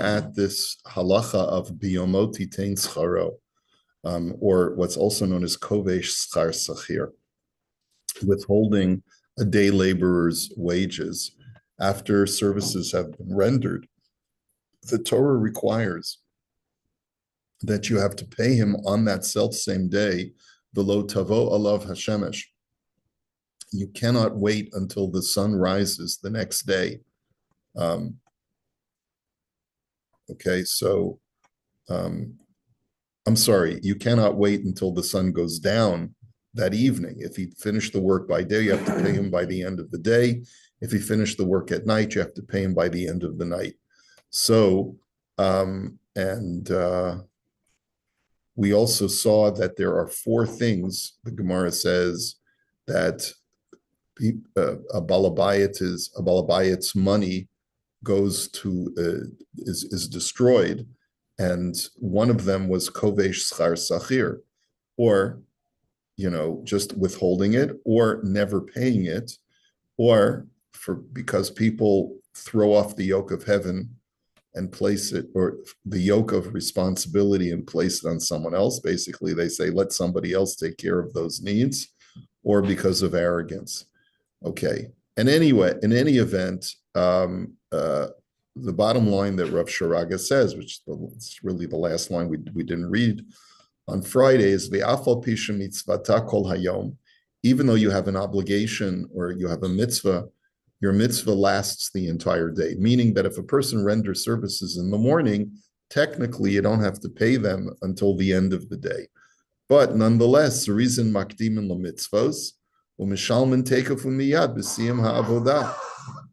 at this halacha of biyomoti tein scharo, or what's also known as kovesh schar sachir, withholding a day laborer's wages after services have been rendered, the Torah requires that you have to pay him on that self-same day, v'lo tavo alav hashemesh. You cannot wait until the sun rises the next day. Okay, so I'm sorry, you cannot wait until the sun goes down that evening. If he finished the work by day, you have to pay him by the end of the day. If he finished the work at night, you have to pay him by the end of the night. So, we also saw that there are four things, the Gemara says, that a balabayit's money goes to, is destroyed. And one of them was kovesh schar sachir, or, just withholding it, or never paying it, or because people throw off the yoke of heaven and place it, or the yoke of responsibility and place it on someone else. Basically, they say, let somebody else take care of those needs, or because of arrogance. Okay. And anyway, in any event, the bottom line that Rav Sharaga says, which is really the last line we didn't read on Friday, is ve'afal pisha mitzvata kol hayom. Even though you have an obligation or you have a mitzvah, your mitzvah lasts the entire day. Meaning that if a person renders services in the morning, technically you don't have to pay them until the end of the day. But nonetheless, the reason makdimin lemitzvos u'mishalmin teikafu miyad b'siyam ha'avodah,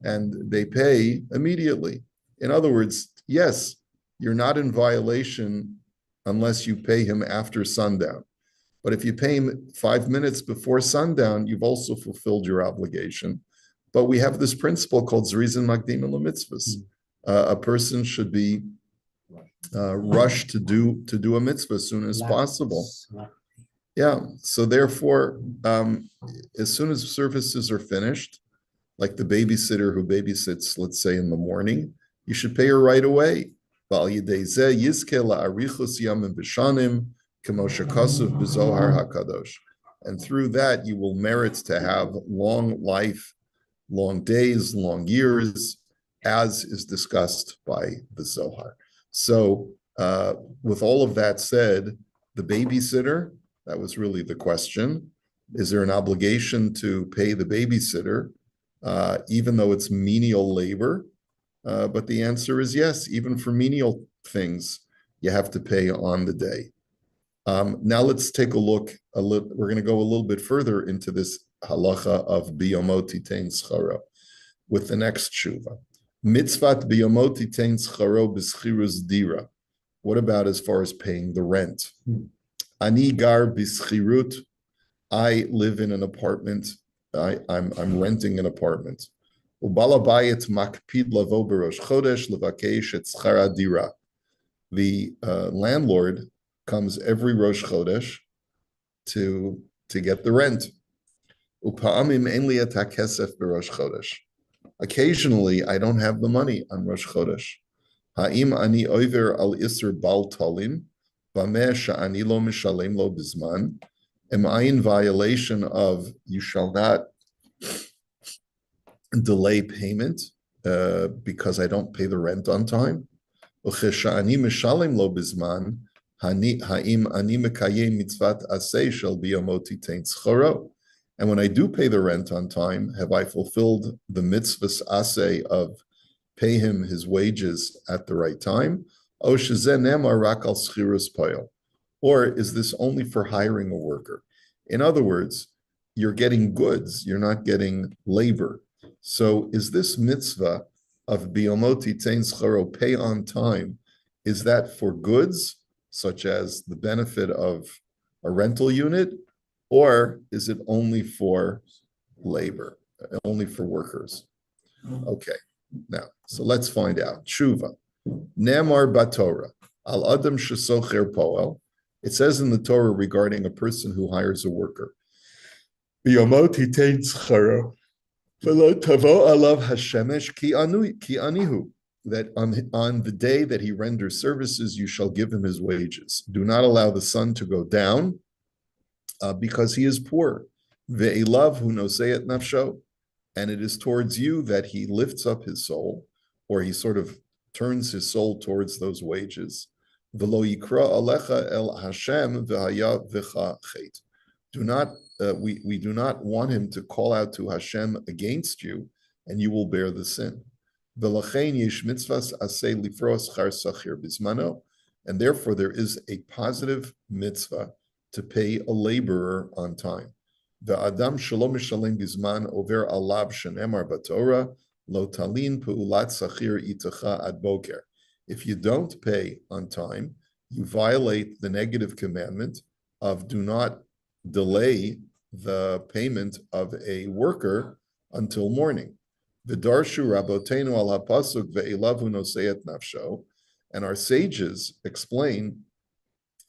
and they pay immediately. In other words, yes, you're not in violation unless you pay him after sundown. But if you pay him 5 minutes before sundown, you've also fulfilled your obligation. But we have this principle called zrizin makdim lemitzvos. A person should be rushed to do a mitzvah as soon as possible. Yeah. So therefore, as soon as services are finished, like the babysitter who babysits, let's say in the morning, you should pay her right away. And through that, you will merit to have long life, long days, long years, as is discussed by the Zohar. So with all of that said, the babysitter, that was really the question. Is there an obligation to pay the babysitter, even though it's menial labor? But the answer is yes. Even for menial things, you have to pay on the day. Now let's take a look. We're going to go a little bit further into this halacha of biyomoti tein scharo with the next tshuva. Mitzvat biyomoti tein scharo b'schirus dira. What about as far as paying the rent? Ani gar b'schirut. I live in an apartment. I'm renting an apartment. Ubalabayit makpid lavo b'rosh chodesh levakesh et schara dira. The landlord comes every Rosh Chodesh to get the rent. Upa'amim ein li et hakesef b'Rosh Chodesh. Occasionally, I don't have the money on Rosh Chodesh. Ha'im ani over al iser bal tolim, b'meh sha'ani lo mishalem lo bizman. Am I in violation of you shall not delay payment because I don't pay the rent on time? Uchesha'ani mishalem lo bizman. And when I do pay the rent on time, have I fulfilled the mitzvahs aseh of pay him his wages at the right time? Or is this only for hiring a worker? In other words, you're getting goods, you're not getting labor. So is this mitzvah of biyomoti tein scharo, pay on time, is that for goods, such as the benefit of a rental unit, or is it only for labor, only for workers? Okay, now, so let's find out. Tshuva. Nemar batorah, al adam shesocher poel. It says in the Torah regarding a person who hires a worker. Biyomoti tein scharo, v'lo tavo alav hashemesh ki anihu. that on the day that he renders services, you shall give him his wages. Do not allow the sun to go down because he is poor. Ve'elav hu noseit nafsho, and it is towards you that he lifts up his soul, or he sort of turns his soul towards those wages. V'lo yikra alecha el Hashem v'haya v'cha chet. Do not, we do not want him to call out to Hashem against you, and you will bear the sin. V'lachein yesh mitzvahs aseh lifros char sachir bismano, and therefore there is a positive mitzvah to pay a laborer on time. The Adam shalom mishalem bizman over alav shenemar batorah lo talin peulat sachir itacha ad boker. If you don't pay on time, you violate the negative commandment of do not delay the payment of a worker until morning. The darshu rabotenu al hapasuk ve'elavu noseyet nafsho, and our sages explain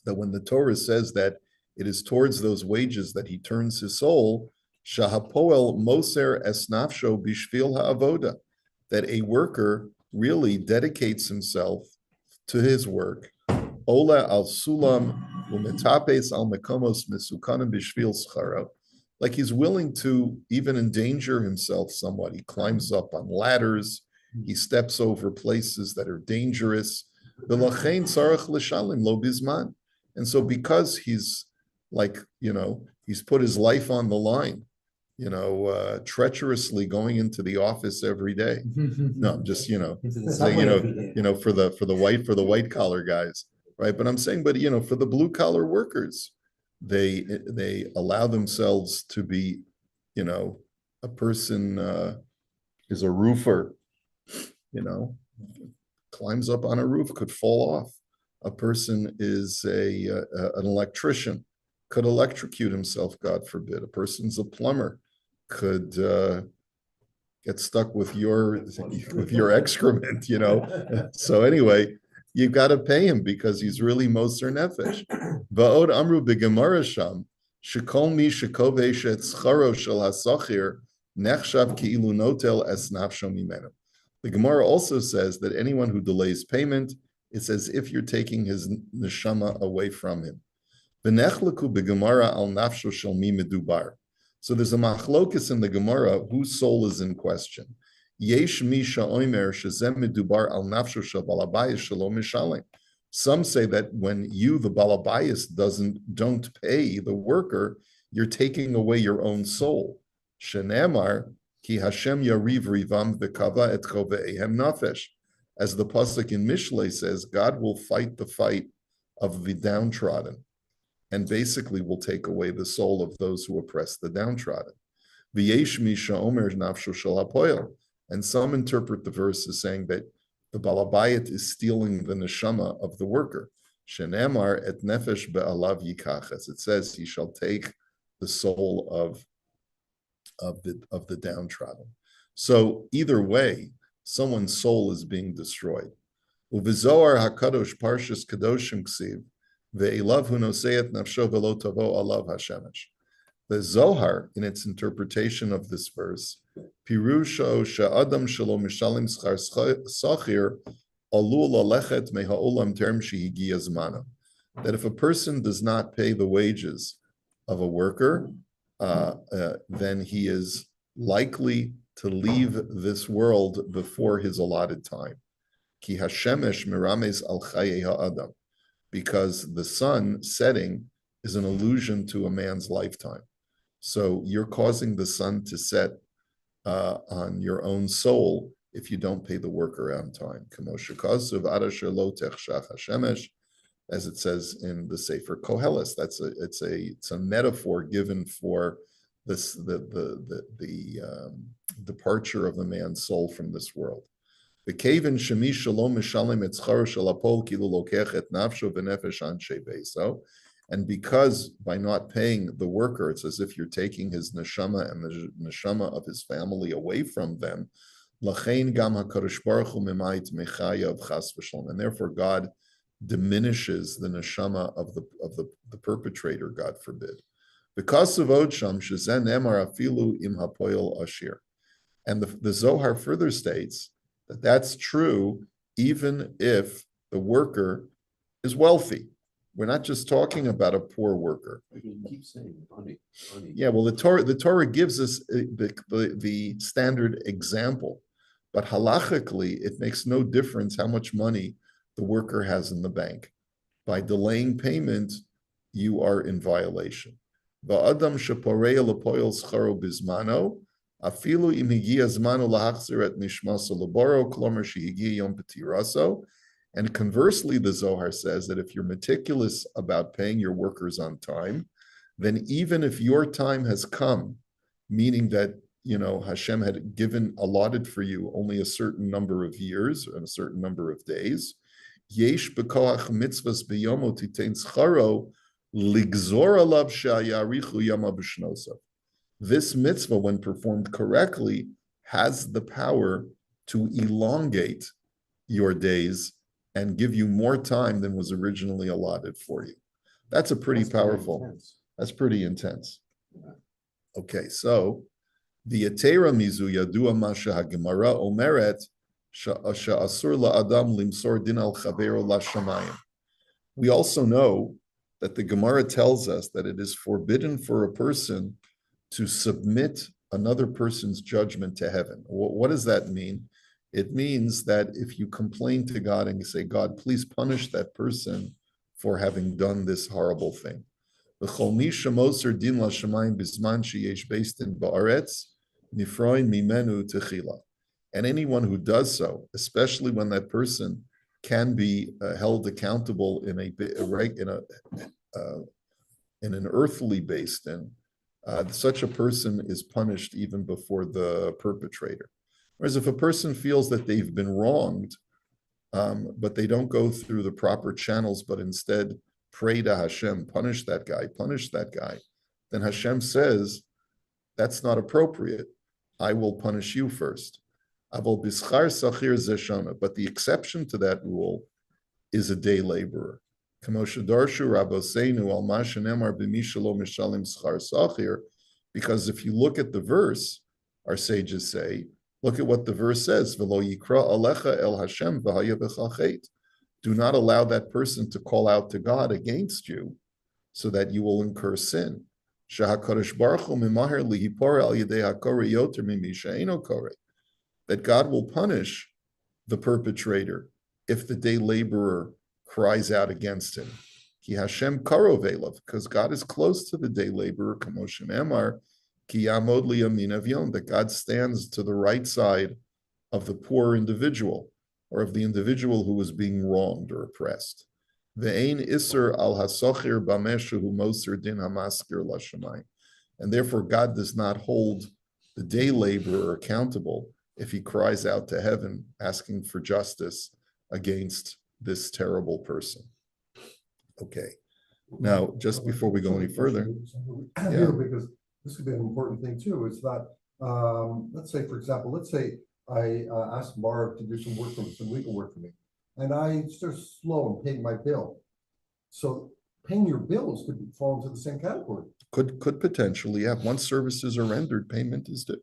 that when the Torah says that it is towards those wages that he turns his soul, shahapoel moser es nafsho bishvil ha'avoda, that a worker really dedicates himself to his work. Ola al sulam umetapes al mekomos mesukanim bishvil scharo, like he's willing to even endanger himself somewhat. He climbs up on ladders, he steps over places that are dangerous. V'lachein tzarech l'shalim lo bizman, and so because he's like, he's put his life on the line, treacherously going into the office every day. No, just, saying, for the white collar guys, right? But I'm saying, for the blue collar workers, they allow themselves to be, a person is a roofer, climbs up on a roof, could fall off. A person is an electrician, could electrocute himself, God forbid. A person's a plumber, could get stuck with your excrement, So anyway, you got to pay him because he's really moser nefesh. Va'od amru b'gemara sham shekol mi shekovesh et scharo shel hasachir nechshav ki'ilu notel es nafsho mimenu. The Gemara also says that anyone who delays payment, it's as if you're taking his neshama away from him. V'nechleku b'gemara al nafsho shel mi medubar. So there's a machlokus in the Gemara whose soul is in question. Yesh mi sha'omer shezem medubar al nafsho shel balabayis shelo mishalem. Some say that when you, the balabayis, don't pay the worker, you're taking away your own soul. Shenemar ki Hashem yariv rivam v'kava et chove'ehem nafesh. As the pasuk in Mishlei says, God will fight the fight of the downtrodden, and basically will take away the soul of those who oppress the downtrodden. V'yesh mi sha'omer nafsho shel hapoel. And some interpret the verse as saying that the balabayit is stealing the neshama of the worker. Shenemar et nefesh be'alav yikach, as it says, he shall take the soul of the downtrodden. So either way, someone's soul is being destroyed. Uvizohar hakadosh parshas kadoshim ksiv ve'elav hu noseyet nafsho velo tavo alav hashemesh. The Zohar, in its interpretation of this verse, Pirusho she'adam shelo mishalim schar sachir alul alechet meha'olam term shehigia zmana. That if a person does not pay the wages of a worker, then he is likely to leave this world before his allotted time. Ki hashemesh mirames al chaye ha'adam, because the sun setting is an allusion to a man's lifetime. So you're causing the sun to set on your own soul if you don't pay the worker on time. As it says in the Sefer Koheles, it's a metaphor given for this the departure of a man's soul from this world. The kaven shemi shalom mishalem et schar shel hapol kilu lokech et nafsho v'nefesh anshe beiso. And because by not paying the worker, it's as if you're taking his neshama and the neshama of his family away from them. Lachein gam hakadosh baruch hu memait mechayav chas v'shalom, and therefore God diminishes the neshama of the perpetrator, God forbid. Because of odsham shezen emar afilu im hapoil ashir, and the Zohar further states That's true even if the worker is wealthy. We're not just talking about a poor worker. You keep saying money. Yeah, well, the Torah gives us the standard example, but halachically, it makes no difference how much money the worker has in the bank. By delaying payment, you are in violation. Va'adam sheporeya lepoil scharo bizmano, afilu im higia zmano lahachzir et nishmaso laboro, klomer shehigia yom petiraso. And conversely, the Zohar says that if you're meticulous about paying your workers on time, then even if your time has come, meaning that Hashem had allotted for you only a certain number of years and a certain number of days, yesh bekoach mitzvahs beyomo titein scharo ligzor alav shayarichu yama b'shnosav. This mitzvah, when performed correctly, has the power to elongate your days and give you more time than was originally allotted for you. That's pretty intense. Yeah. Okay, so the Yetera Mizu Yadua Masha HaGemara Omeret Sha'asur la'adam limsor din al chavero la'shamayim. We also know that the Gemara tells us that it is forbidden for a person to submit another person's judgment to heaven. What does that mean? It means that if you complain to God and you say, God, please punish that person for having done this horrible thing. And anyone who does so, especially when that person can be held accountable in an earthly base, then such a person is punished even before the perpetrator. Whereas if a person feels that they've been wronged, but they don't go through the proper channels, but instead pray to Hashem, punish that guy, then Hashem says, that's not appropriate. I will punish you first. But the exception to that rule is a day laborer. Because if you look at the verse, our sages say, look at what the verse says. Do not allow that person to call out to God against you so that you will incur sin. That God will punish the perpetrator if the day laborer cries out against him. Ki Hashem karov elav, because God is close to the day laborer, Kamoshin Emar, ki yamod liyamin avyon, that God stands to the right side of the poor individual, or of the individual who was being wronged or oppressed. Ve'ein iser al hasochir bameshu hu moser din hamaskir lashamayim. And therefore God does not hold the day laborer accountable if he cries out to heaven asking for justice against this terrible person. Okay. Now, just before we go any further, because this could be an important thing too, is that let's say, for example, I asked Marv to do some work for me, some legal work for me, and I start slow in paying my bill. So paying your bills could fall into the same category. Could potentially, yeah. Once services are rendered, payment is due.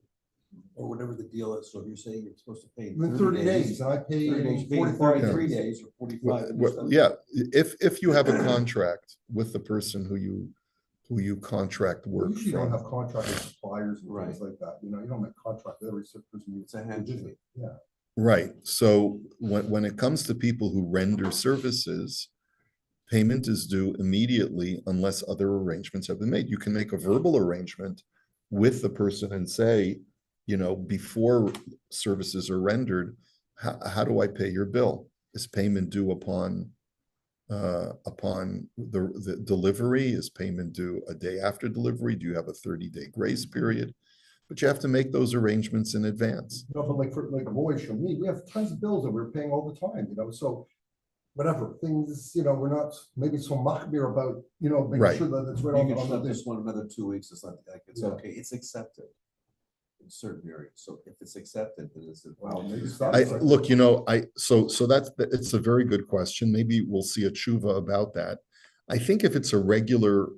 Or whatever the deal is. So if you're saying you're supposed to pay in 30 days, and I pay 43 days or 45. Yeah, if you have a contract with the person who you contract work usually from. You don't have contract with suppliers and things like that. You don't make contract with every person. It's a handshake. Yeah. Right. So when it comes to people who render services, payment is due immediately unless other arrangements have been made. You can make a verbal arrangement with the person and say, before services are rendered, how do I pay your bill? Is payment due upon the delivery? Is payment due a day after delivery? Do you have a 30-day grace period? But you have to make those arrangements in advance. But like a voice from me, we have tons of bills that we're paying all the time, so whatever things, we're not maybe so machmir about, making sure that it's right on the this one another 2 weeks. It's not like it's okay. It's accepted in certain areas. So if it's accepted, then it's it's a very good question. Maybe we'll see a tshuva about that. I think if it's a regular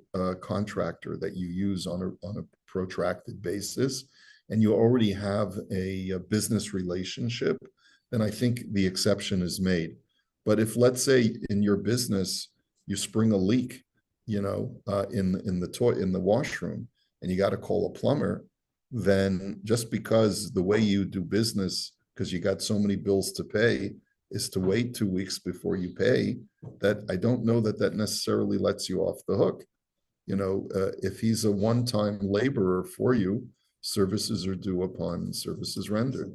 contractor that you use on a protracted basis, and you already have a business relationship, then I think the exception is made. But if, let's say, in your business you spring a leak, in the washroom, and you got to call a plumber, then just because the way you do business, because you got so many bills to pay, is to wait 2 weeks before you pay, that I don't know that that necessarily lets you off the hook. If he's a one-time laborer for you, services are due upon services rendered.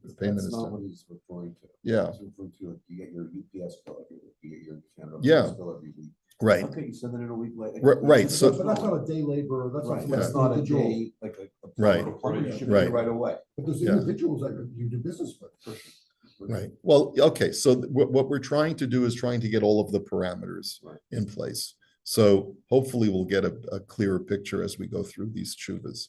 The payment That's is not done. what he's referring to. Yeah. He's referring to, like, you get your UPS bill every week, you get your Canada Yeah. Post bill every week. Right. Okay, you send it in a week later. Right, so- But that's not a day labor, that's not Right, somebody that's not a individual. day, like a Right. plumber, you should Right. pay right away. But there's Yeah. individuals that you do business with. Right. Well, okay. So what we're trying to do is trying to get all of the parameters Right. in place. So hopefully we'll get a clearer picture as we go through these tshuvas.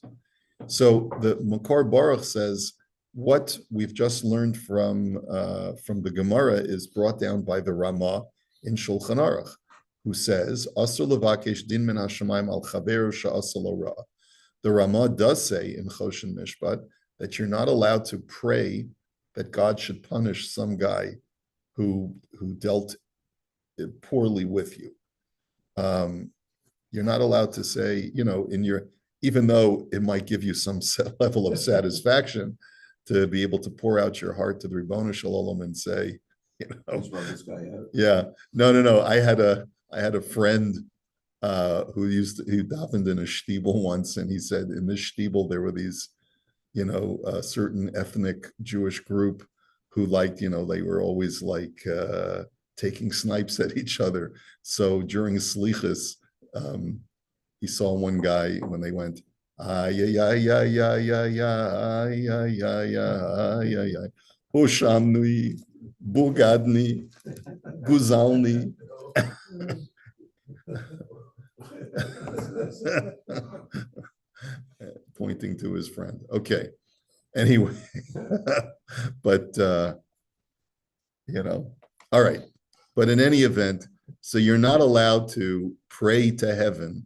So the Makar Baruch says what we've just learned from the Gemara is brought down by the Ramah in Shulchan Aruch, who says Asur levakesh din min hashamayim al chaveru she'asa lo ra. The Ramah does say in Choshen Mishpat that you're not allowed to pray that God should punish some guy who dealt poorly with you. You're not allowed to say, even though it might give you some level of satisfaction to be able to pour out your heart to the Ribono Shel Olam and say, Let's rub this guy out. yeah, no. I had a friend who davened in a shtibel once, and he said in this shtibel there were these, a certain ethnic Jewish group who liked, they were always like taking snipes at each other. So during slichus, he saw one guy when they went, Hushamni, Bugadni, Guzalni. Pointing to his friend. Okay. Anyway, but all right. But in any event, so you're not allowed to pray to heaven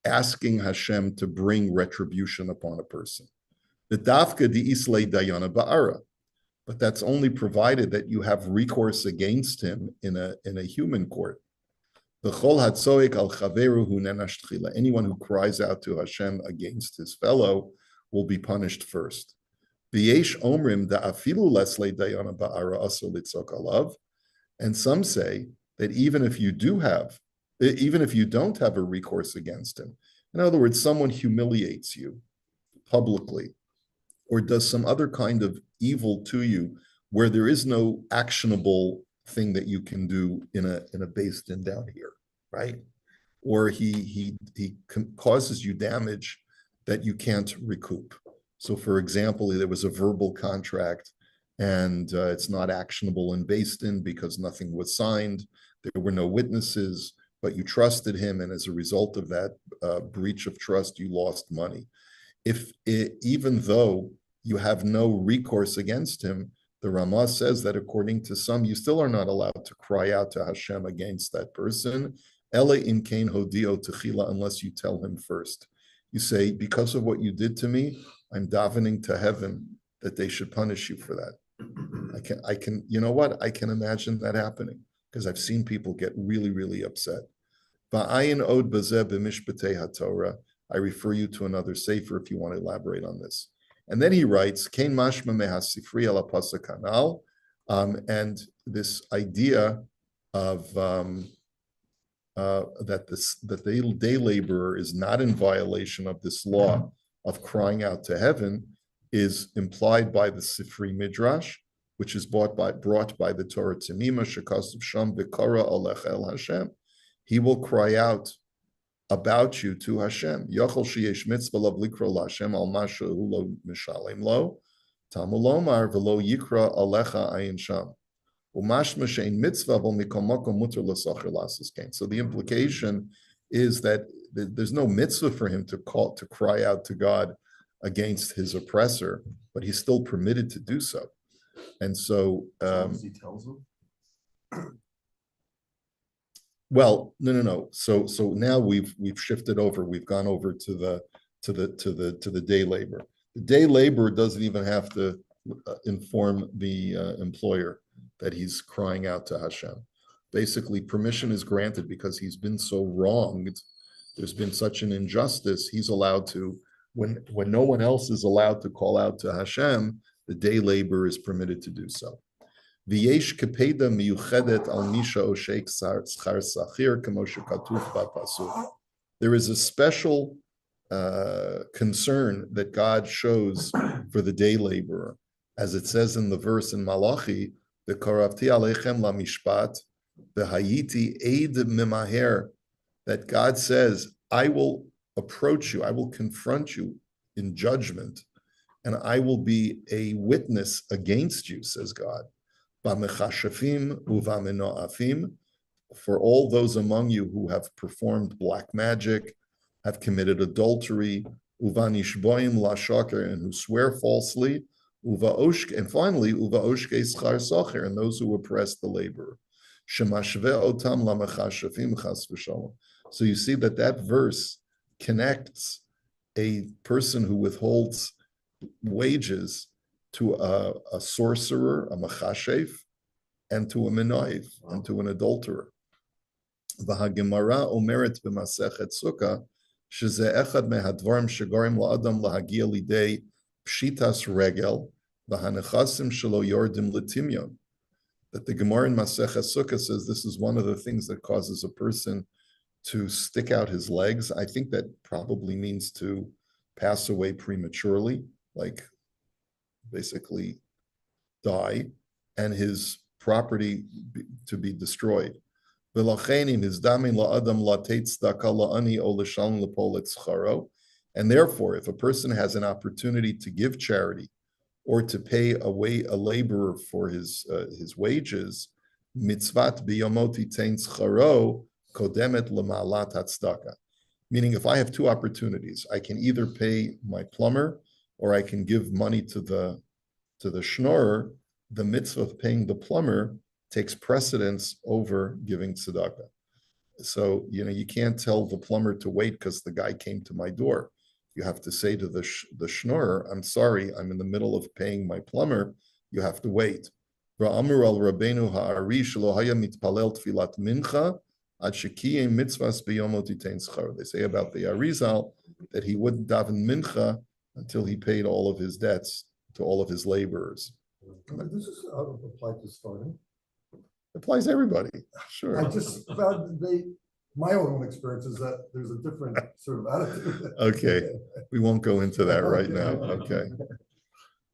asking Hashem to bring retribution upon a person. The dafka di islay dayana ba'ara. But that's only provided that you have recourse against him in a human court. Anyone who cries out to Hashem against his fellow will be punished first. And some say that even if you don't have a recourse against him, in other words, someone humiliates you publicly or does some other kind of evil to you where there is no actionable thing that you can do in a base din down here, right? Or he causes you damage that you can't recoup. So, for example, there was a verbal contract and it's not actionable in base din because nothing was signed. There were no witnesses, but you trusted him, and as a result of that breach of trust, you lost money. Even though you have no recourse against him, the Ramah says that according to some, you still are not allowed to cry out to Hashem against that person. Ele in kain hodio techila, unless you tell him first. You say, because of what you did to me, I'm davening to heaven that they should punish you for that. I can, you know what? I can imagine that happening because I've seen people get really, really upset. Va'ayin od bazeh b'mishpatei haTorah. I refer you to another sefer if you want to elaborate on this. And then he writes, Kain mashma mehasifri ala pasuk hanal, and this idea of that the day laborer is not in violation of this law of crying out to heaven is implied by the Sifri Midrash, which is brought by the Torah Temima shekasav sham v'kara alecha el Hashem. He will cry out about you to Hashem. Yachol sheyesh mitzvah lav likra laHashem al masha hu lo mishalem lo tamu lomar v'lo yikra alecha ayin sham. So the implication is that there's no mitzvah for him to cry out to God against his oppressor, but he's still permitted to do so. And so, He tells him. well, no. So now we've shifted over. We've gone over to the day labor. The day laborer doesn't even have to inform the employer that he's crying out to Hashem. Basically, permission is granted because he's been so wronged. There's been such an injustice. He's allowed to, when no one else is allowed to call out to Hashem, the day labor is permitted to do so. V'yesh kepeda miyuchedet al misha oshek schar sachir kamo shekatuv b'pasuk. There is a special concern that God shows for the day laborer, as it says in the verse in Malachi, the karavti aleichem la mishpat, the hayiti eid mimaher, that God says, I will approach you, I will confront you in judgment, and I will be a witness against you, says God. B'mechashafim uv'amenoafim, for all those among you who have performed black magic, have committed adultery, uvanishboim lashaker, and who swear falsely, and finally, uvaoshke schar socher, and those who oppress the laborer. Shemashve otam lamechashafim chas v'shalom. So you see that verse connects a person who withholds wages to a sorcerer, a machashef, and to a menoiv, and to an adulterer. V'hagemara omeret b'masechet sukkah, sheze echad mehadvarim shegarim la'adam lahagia lidei pshitas regel v'hanechasim shelo yordim l'timyon. That the Gemara in Masechet Sukkah says this is one of the things that causes a person to stick out his legs. I think that probably means to pass away prematurely, like basically die, and his property to be destroyed. And therefore, if a person has an opportunity to give charity or to pay a laborer for his wages, mitzvat biyomoti tein scharo kodemet lemalat hatzdaka. Meaning, if I have two opportunities, I can either pay my plumber or I can give money to the schnorrer. The mitzvah of paying the plumber takes precedence over giving tzedakah. So, you can't tell the plumber to wait because the guy came to my door. You have to say to the schnorrer, I'm sorry, I'm in the middle of paying my plumber. You have to wait. They say about the Arizal that he wouldn't daven mincha until he paid all of his debts to all of his laborers. This is applied to starting. Applies to everybody, sure. I just found my own experience is that there's a different sort of attitude. Okay, we won't go into that right now.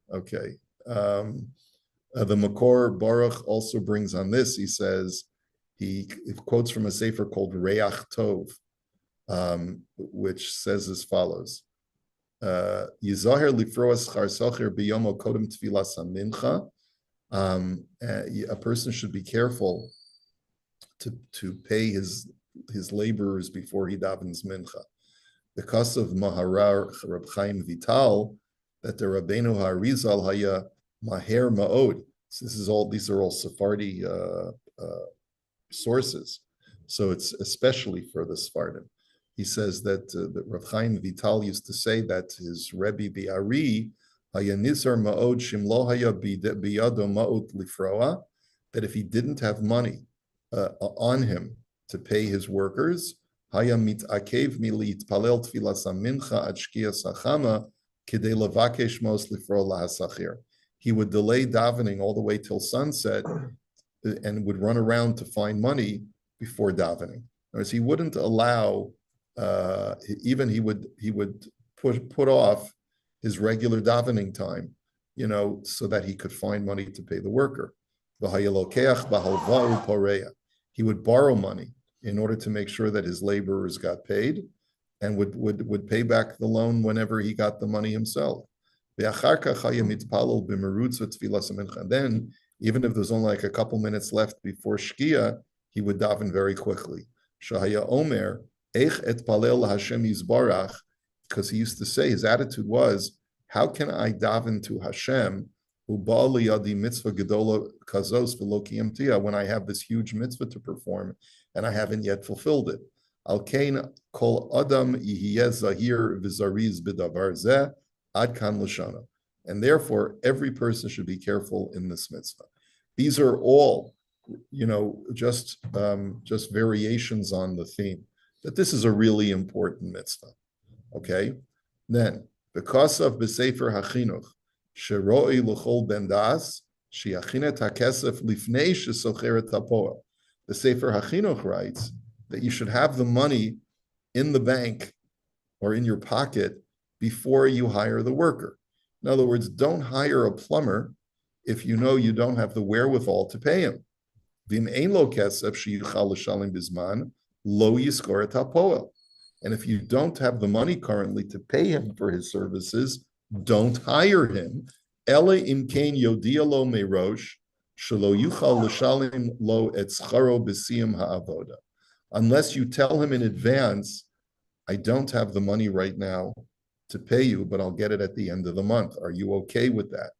Okay. The Makor Baruch also brings on this. He says he quotes from a sefer called Reach Tov, which says as follows: Yizaher lifroas char socher biyomo kodem tfilas hamincha. A person should be careful to pay his laborers before he davens mincha. Because of Maharar Reb Chaim Vital, that the Rabbeinu Harizal haya maher ma'od. So these are all Sephardi sources. So it's especially for the Sephardim. He says that Reb Chaim Vital used to say that his Rebbe the Ari haya nizar ma'od shimlo haya biyado ma'od lifroa, that if he didn't have money on him to pay his workers, haya mitakev milit palel tfilas mincha ad shkias hachama kidei levakesh mos lifro lahasachir. He would delay davening all the way till sunset and would run around to find money before davening. Whereas he wouldn't allow, he would put off his regular davening time, so that he could find money to pay the worker. He would borrow money in order to make sure that his laborers got paid, and would pay back the loan whenever he got the money himself. And then, even if there's only like a couple minutes left before Shkia, he would daven very quickly. Shahaya Omer, Eich et palel Hashem Yizbarach, because he used to say, his attitude was, how can I daven to Hashem, mitzvah gedola kazos v'lo when I have this huge mitzvah to perform and I haven't yet fulfilled it? Al kain kol adam yihiyeh zahir v'zariz b'davar zeh ad kan l'shana. And therefore, every person should be careful in this mitzvah. These are all, just variations on the theme that this is a really important mitzvah. Okay, then because of B'Sefer Hachinuch, Sheroi L'chol Ben Das, She'achinet HaKesef Lifnei Shesocheret HaPoel. The Sefer Hachinuch writes that you should have the money in the bank or in your pocket before you hire the worker. In other words, don't hire a plumber if you know you don't have the wherewithal to pay him. V'im ein lo kesef sheyichal l'shalim bizman, lo yiskor et hapoel. And if you don't have the money currently to pay him for his services, don't hire him. Ele imkein yodia lo merosh, shelo yuchal l'shalim lo et scharo b'siyam ha'avoda. Unless you tell him in advance, I don't have the money right now to pay you, but I'll get it at the end of the month. Are you okay with that?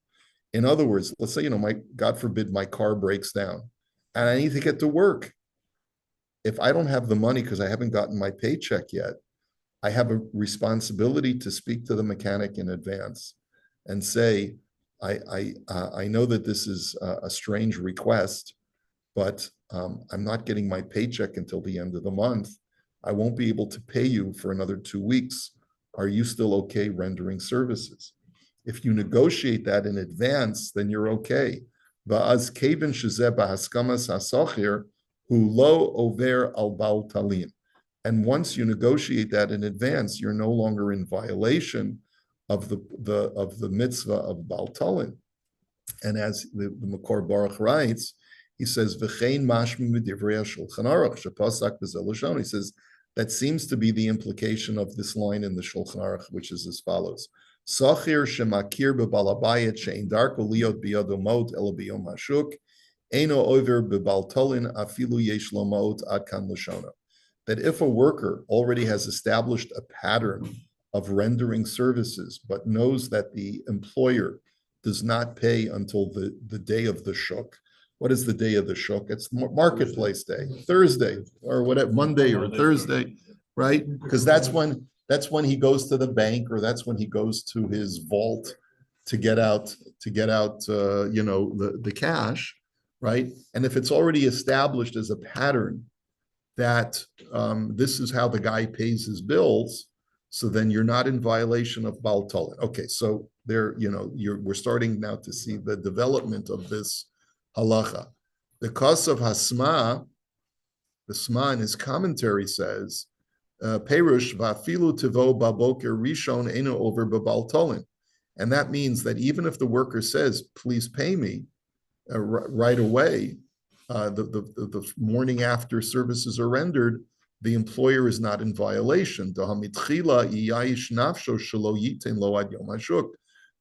In other words, let's say, God forbid, my car breaks down and I need to get to work. If I don't have the money because I haven't gotten my paycheck yet, I have a responsibility to speak to the mechanic in advance and say, I know that this is a strange request, but I'm not getting my paycheck until the end of the month. I won't be able to pay you for another 2 weeks. Are you still okay rendering services? If you negotiate that in advance, then you're okay. Va'az kevin shezeh b'haskamas hasocher hu lo over al bal talin. And once you negotiate that in advance, you're no longer in violation of the mitzvah of bal talin. And as the Makor Baruch writes, he says, "V'chein mashmi midivrei Shulchan Aruch shepasak b'zel lashon." He says that seems to be the implication of this line in the Shulchan Aruch, which is as follows: Sachir shemakir b'balabayit she'ein darko liot biyado mot ela biyom hashuk eino over b'bal talin afilu yesh lo mot ad kan lashona. That if a worker already has established a pattern of rendering services, but knows that the employer does not pay until the day of the shuk. What is the day of the shuk? It's marketplace day, Thursday, or whatever, Monday or Thursday, right? Because that's when he goes to the bank, or that's when he goes to his vault to get out the cash, right? And if it's already established as a pattern that this is how the guy pays his bills, so then you're not in violation of Baal Talin. Okay, so we're starting now to see the development of this halacha. The cause of Hasma, the Sma in his commentary says, Perush vafilu tivo baboker rishon eno over babal tolin. And that means that even if the worker says, please pay me right away, the morning after services are rendered, the employer is not in violation.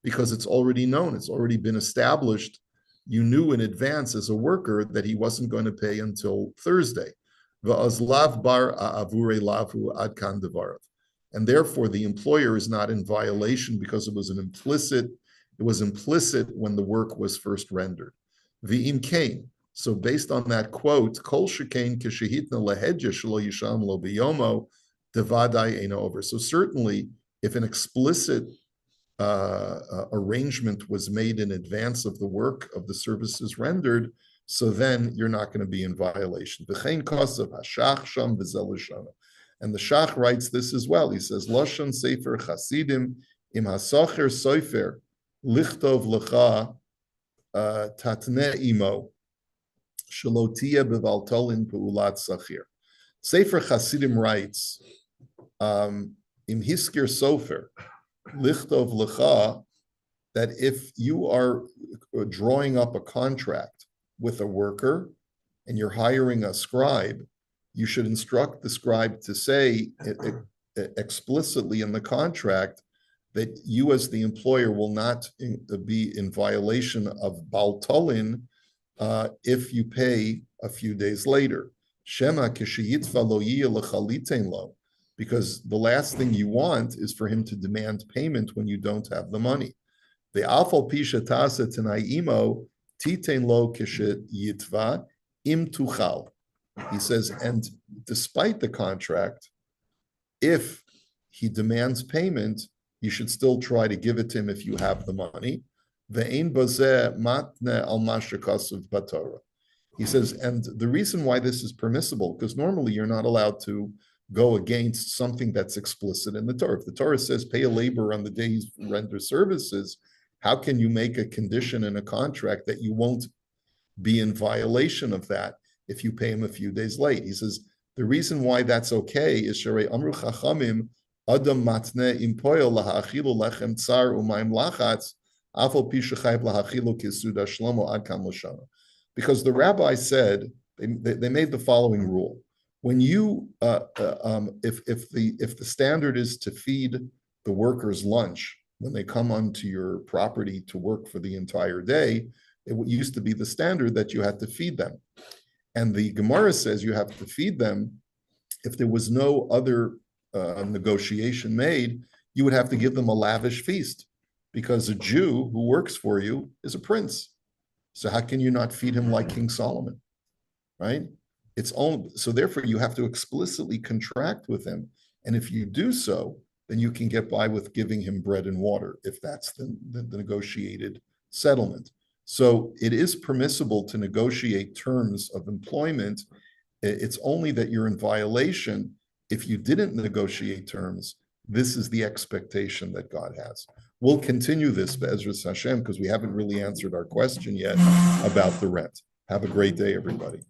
Because it's already known, it's already been established. You knew in advance as a worker that he wasn't going to pay until Thursday. And therefore the employer is not in violation because it was implicit when the work was first rendered. V'im kain. So based on that quote, kol shekain keshehitna lehedya shelo yisham lo biyomo devadai eino over. So certainly, if an explicit arrangement was made in advance of the work of the services rendered, so then you're not going to be in violation. V'chein kosav hashach sham v'zel l'shana. And the Shach writes this as well. He says, Lashon Sefer Chasidim im hasocher sofer lichtov lecha tatne imo shalotia bevaltolin peulat sachir. Sefer Chasidim writes, im hiskir sofer lichtov lecha, that if you are drawing up a contract with a worker and you're hiring a scribe, you should instruct the scribe to say explicitly in the contract that you as the employer will not be in violation of Baal Tolin if you pay a few days later. Shema k'sheyitva lo yiyeh l'chalitein lo, because the last thing you want is for him to demand payment when you don't have the money. The afal pisha tasa tenai imo titein lo k'sheyitva im tuchal. He says, and despite the contract, if he demands payment, you should still try to give it to him if you have the money. Ve'ein bazeh matne al mashakasav batorah. He says, and the reason why this is permissible, because normally you're not allowed to go against something that's explicit in the Torah. If the Torah says pay a laborer on the day you render services, how can you make a condition in a contract that you won't be in violation of that if you pay him a few days late? He says, the reason why that's okay is Sharei Amru Chachamim, Adam matne impoyo lahachilu lechem tsar umayim lachatz, afal pi shechayv lahachilu kisuda shlomo ad kam l'shana. Because the rabbi said, they made the following rule. When you, if the standard is to feed the workers lunch when they come onto your property to work for the entire day, it used to be the standard that you had to feed them. And the Gemara says you have to feed them. If there was no other negotiation made, you would have to give them a lavish feast, because a Jew who works for you is a prince. So how can you not feed him like King Solomon, right? It's only, so therefore you have to explicitly contract with him. And if you do so, then you can get by with giving him bread and water, if that's the negotiated settlement. So it is permissible to negotiate terms of employment. It's only that you're in violation if you didn't negotiate terms. This is the expectation that God has. We'll continue this, Be'ezras Hashem, because we haven't really answered our question yet about the rent. Have a great day, everybody.